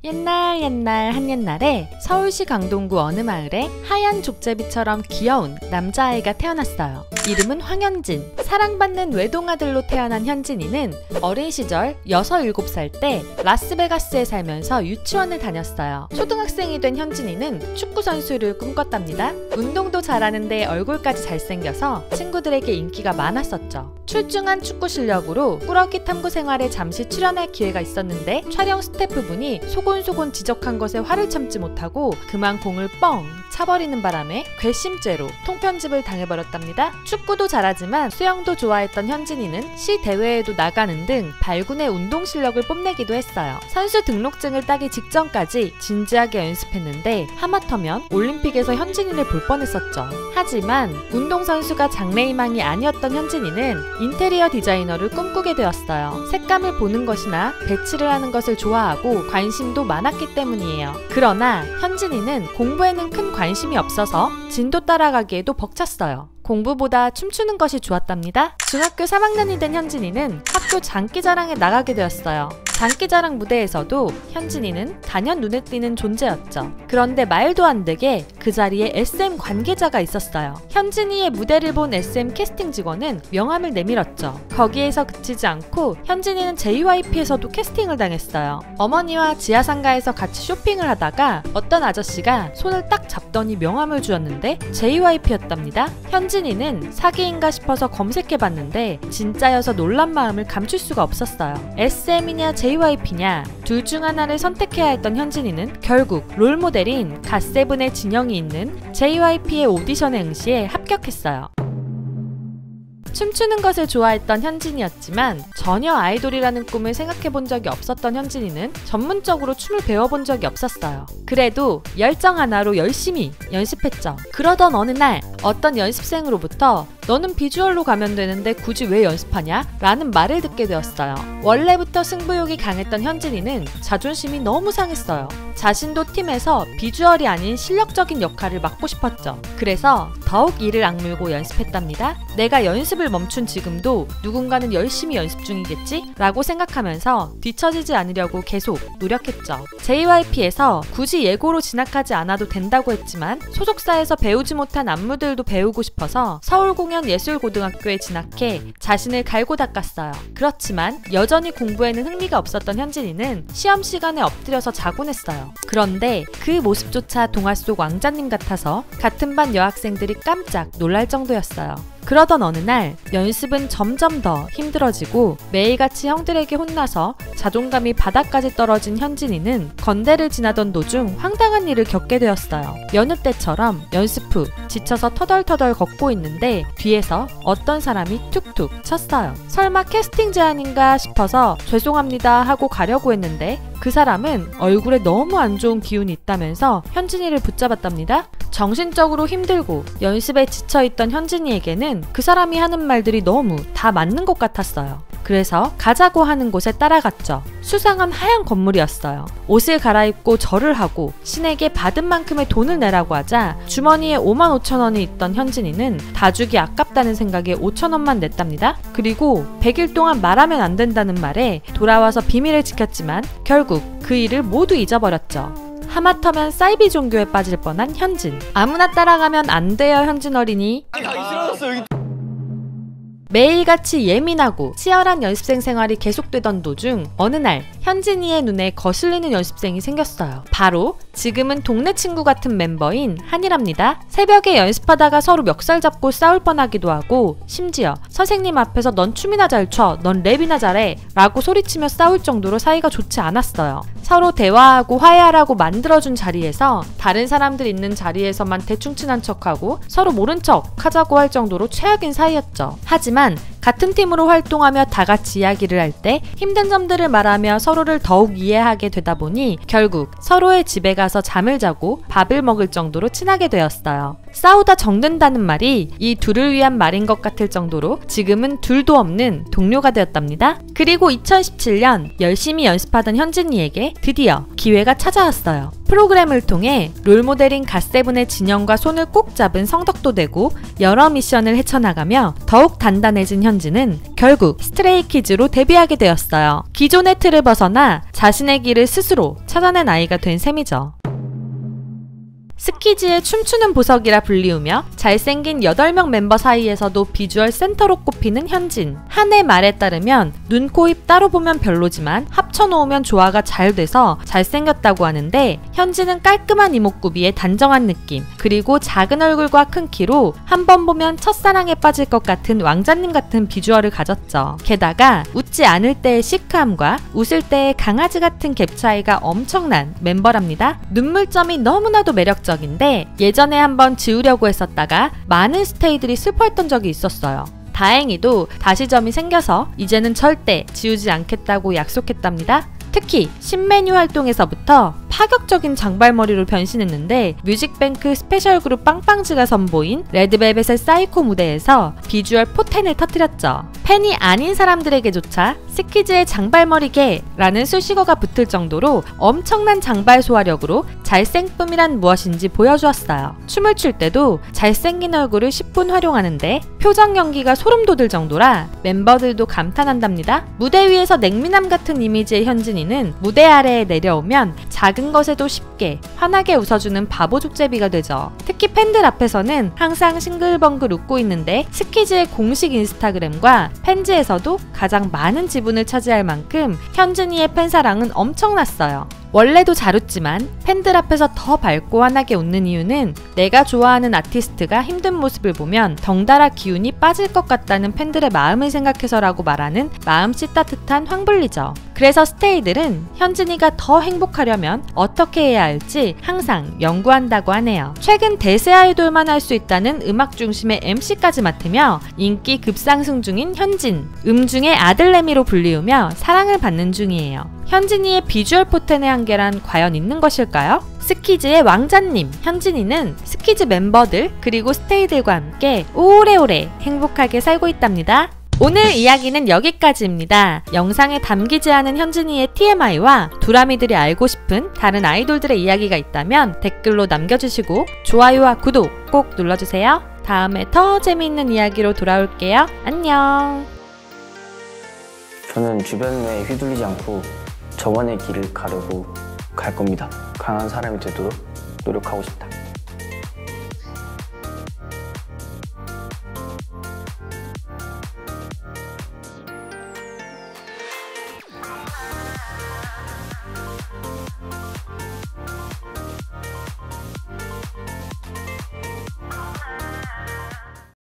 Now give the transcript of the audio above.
옛날 한옛날에 서울시 강동구 어느 마을에 하얀 족제비처럼 귀여운 남자아이가 태어났어요. 이름은 황현진. 사랑받는 외동아들로 태어난 현진이는 어린 시절 6, 7살 때 라스베가스에 살면서 유치원을 다녔어요. 초등학생이 된 현진이는 축구선수를 꿈꿨답니다. 운동도 잘하는데 얼굴까지 잘생겨서 친구들에게 인기가 많았었죠. 출중한 축구 실력으로 꾸러기 탐구 생활에 잠시 출연할 기회가 있었는데 촬영 스태프분이 소곤소곤 지적한 것에 화를 참지 못하고 그만 공을 뻥 차버리는 바람에 괘씸죄로 통편집을 당해버렸답니다. 축구도 잘하지만 수영도 좋아했던 현진이는 시 대회에도 나가는 등 발군의 운동 실력을 뽐내기도 했어요. 선수 등록증을 따기 직전까지 진지하게 연습했는데 하마터면 올림픽에서 현진이를 볼 뻔했었죠. 하지만 운동선수가 장래희망이 아니었던 현진이는 인테리어 디자이너를 꿈꾸게 되었어요. 색감을 보는 것이나 배치를 하는 것을 좋아하고 관심도 많았기 때문이에요. 그러나 현진이는 공부에는 큰 관심이 없어서 진도 따라가기에도 벅찼어요. 공부보다 춤추는 것이 좋았답니다. 중학교 3학년이 된 현진이는 학교 장기자랑에 나가게 되었어요. 장기자랑 무대에서도 현진이는 단연 눈에 띄는 존재였죠. 그런데 말도 안 되게 그 자리에 SM 관계자가 있었어요. 현진이의 무대를 본 SM 캐스팅 직원은 명함을 내밀었죠. 거기에서 그치지 않고 현진이는 JYP에서도 캐스팅을 당했어요. 어머니와 지하상가에서 같이 쇼핑을 하다가 어떤 아저씨가 손을 딱 잡더니 명함을 주었는데 JYP였답니다. 현진이는 사기인가 싶어서 검색해봤는데 진짜여서 놀란 마음을 감출 수가 없었어요. SM이냐 JYP냐 둘 중 하나를 선택해야 했던 현진이는 결국 롤모델인 갓세븐의 진영이 있는 JYP의 오디션에 응시해 합격했어요. 춤추는 것을 좋아했던 현진이였지만 전혀 아이돌이라는 꿈을 생각해본 적이 없었던 현진이는 전문적으로 춤을 배워본 적이 없었어요. 그래도 열정 하나로 열심히 연습했죠. 그러던 어느 날 어떤 연습생으로부터 너는 비주얼로 가면 되는데 굳이 왜 연습하냐? 라는 말을 듣게 되었어요. 원래부터 승부욕이 강했던 현진이는 자존심이 너무 상했어요. 자신도 팀에서 비주얼이 아닌 실력적인 역할을 맡고 싶었죠. 그래서 더욱 이를 악물고 연습했답니다. 내가 연습을 멈춘 지금도 누군가는 열심히 연습 중이겠지? 라고 생각하면서 뒤처지지 않으려고 계속 노력했죠. JYP에서 굳이 예고로 진학하지 않아도 된다고 했지만 소속사에서 배우지 못한 안무들도 배우고 싶어서 서울공연예술고등학교에 진학해 자신을 갈고 닦았어요. 그렇지만 여전히 공부에는 흥미가 없었던 현진이는 시험 시간에 엎드려서 자곤 했어요. 그런데 그 모습조차 동화 속 왕자님 같아서 같은 반 여학생들이 깜짝 놀랄 정도였어요. 그러던 어느 날 연습은 점점 더 힘들어지고 매일같이 형들에게 혼나서 자존감이 바닥까지 떨어진 현진이는 건대를 지나던 도중 황당한 일을 겪게 되었어요. 여느 때처럼 연습 후 지쳐서 터덜터덜 걷고 있는데 뒤에서 어떤 사람이 툭툭 쳤어요. 설마 캐스팅 제안인가 싶어서 죄송합니다 하고 가려고 했는데 그 사람은 얼굴에 너무 안 좋은 기운이 있다면서 현진이를 붙잡았답니다. 정신적으로 힘들고 연습에 지쳐있던 현진이에게는 그 사람이 하는 말들이 너무 다 맞는 것 같았어요. 그래서 가자고 하는 곳에 따라갔죠. 수상한 하얀 건물이었어요. 옷을 갈아입고 절을 하고 신에게 받은 만큼의 돈을 내라고 하자 주머니에 55,000원이 있던 현진이는 다 주기 아깝다는 생각에 5,000원만 냈답니다. 그리고 100일 동안 말하면 안 된다는 말에 돌아와서 비밀을 지켰지만 결국 그 일을 모두 잊어버렸죠. 하마터면 사이비 종교에 빠질 뻔한 현진. 아무나 따라가면 안 돼요, 현진 어린이. 매일같이 예민하고 치열한 연습생 생활이 계속되던 도중 어느 날 현진이의 눈에 거슬리는 연습생이 생겼어요. 바로 지금은 동네 친구 같은 멤버인 한이랍니다. 새벽에 연습하다가 서로 멱살 잡고 싸울 뻔하기도 하고 심지어 선생님 앞에서 넌 춤이나 잘 춰, 넌 랩이나 잘해 라고 소리치며 싸울 정도로 사이가 좋지 않았어요. 서로 대화하고 화해하라고 만들어준 자리에서 다른 사람들 있는 자리에서만 대충 친한 척하고 서로 모른 척 하자고 할 정도로 최악인 사이였죠. 하지만 같은 팀으로 활동하며 다 같이 이야기를 할 때 힘든 점들을 말하며 서로를 더욱 이해하게 되다 보니 결국 서로의 집에 가서 잠을 자고 밥을 먹을 정도로 친하게 되었어요. 싸우다 정든다는 말이 이 둘을 위한 말인 것 같을 정도로 지금은 둘도 없는 동료가 되었답니다. 그리고 2017년 열심히 연습하던 현진이에게 드디어 기회가 찾아왔어요. 프로그램을 통해 롤모델인 갓세븐의 진영과 손을 꼭 잡은 성덕도 되고 여러 미션을 헤쳐나가며 더욱 단단해진 현진은 결국 스트레이키즈로 데뷔하게 되었어요. 기존의 틀을 벗어나 자신의 길을 스스로 찾아낸 아이가 된 셈이죠. 스키즈의 춤추는 보석이라 불리우며 잘생긴 8명 멤버 사이에서도 비주얼 센터로 꼽히는 현진. 한해 말에 따르면 눈, 코, 입 따로 보면 별로지만 합쳐놓으면 조화가 잘 돼서 잘생겼다고 하는데, 현진은 깔끔한 이목구비에 단정한 느낌, 그리고 작은 얼굴과 큰 키로 한 번 보면 첫사랑에 빠질 것 같은 왕자님 같은 비주얼을 가졌죠. 게다가 웃지 않을 때의 시크함과 웃을 때의 강아지 같은 갭 차이가 엄청난 멤버랍니다. 눈물점이 너무나도 매력적 인데 예전에 한번 지우려고 했었다가 많은 스테이들이 슬퍼했던 적이 있었어요. 다행히도 다시 점이 생겨서 이제는 절대 지우지 않겠다고 약속했답니다. 특히 신메뉴 활동에서부터 파격적인 장발머리로 변신했는데, 뮤직뱅크 스페셜 그룹 빵빵즈가 선보인 레드벨벳의 사이코 무대에서 비주얼 포텐을 터뜨렸죠. 팬이 아닌 사람들에게조차 스키즈의 장발머리계라는 수식어가 붙을 정도로 엄청난 장발 소화력으로 잘생쁨이란 무엇인지 보여주었어요. 춤을 출 때도 잘생긴 얼굴을 10분 활용하는데 표정 연기가 소름 돋을 정도라 멤버들도 감탄한답니다. 무대 위에서 냉미남 같은 이미지의 현진이는 무대 아래에 내려오면 작은 것에도 쉽게 환하게 웃어주는 바보 족제비가 되죠. 특히 팬들 앞에서는 항상 싱글벙글 웃고 있는데, 스키즈의 공식 인스타그램과 팬즈에서도 가장 많은 지분을 차지할 만큼 현진이의 팬사랑은 엄청났어요. 원래도 잘 웃지만 팬들 앞에서 더 밝고 환하게 웃는 이유는 내가 좋아하는 아티스트가 힘든 모습을 보면 덩달아 기운이 빠질 것 같다는 팬들의 마음을 생각해서라고 말하는 마음씨 따뜻한 황블리죠. 그래서 스테이들은 현진이가 더 행복하려면 어떻게 해야 할지 항상 연구한다고 하네요. 최근 대세 아이돌만 할 수 있다는 음악 중심의 MC까지 맡으며 인기 급상승 중인 현진, 음중의 아들내미로 불리우며 사랑을 받는 중이에요. 현진이의 비주얼 포텐의 한계란 과연 있는 것일까요? 스키즈의 왕자님, 현진이는 스키즈 멤버들 그리고 스테이들과 함께 오래오래 행복하게 살고 있답니다. 오늘 이야기는 여기까지입니다. 영상에 담기지 않은 현진이의 TMI와 두라미들이 알고 싶은 다른 아이돌들의 이야기가 있다면 댓글로 남겨주시고 좋아요와 구독 꼭 눌러주세요. 다음에 더 재미있는 이야기로 돌아올게요. 안녕. 저는 주변에 휘둘리지 않고 저만의 길을 가려고 갈 겁니다. 강한 사람이 되도록 노력하고 싶다.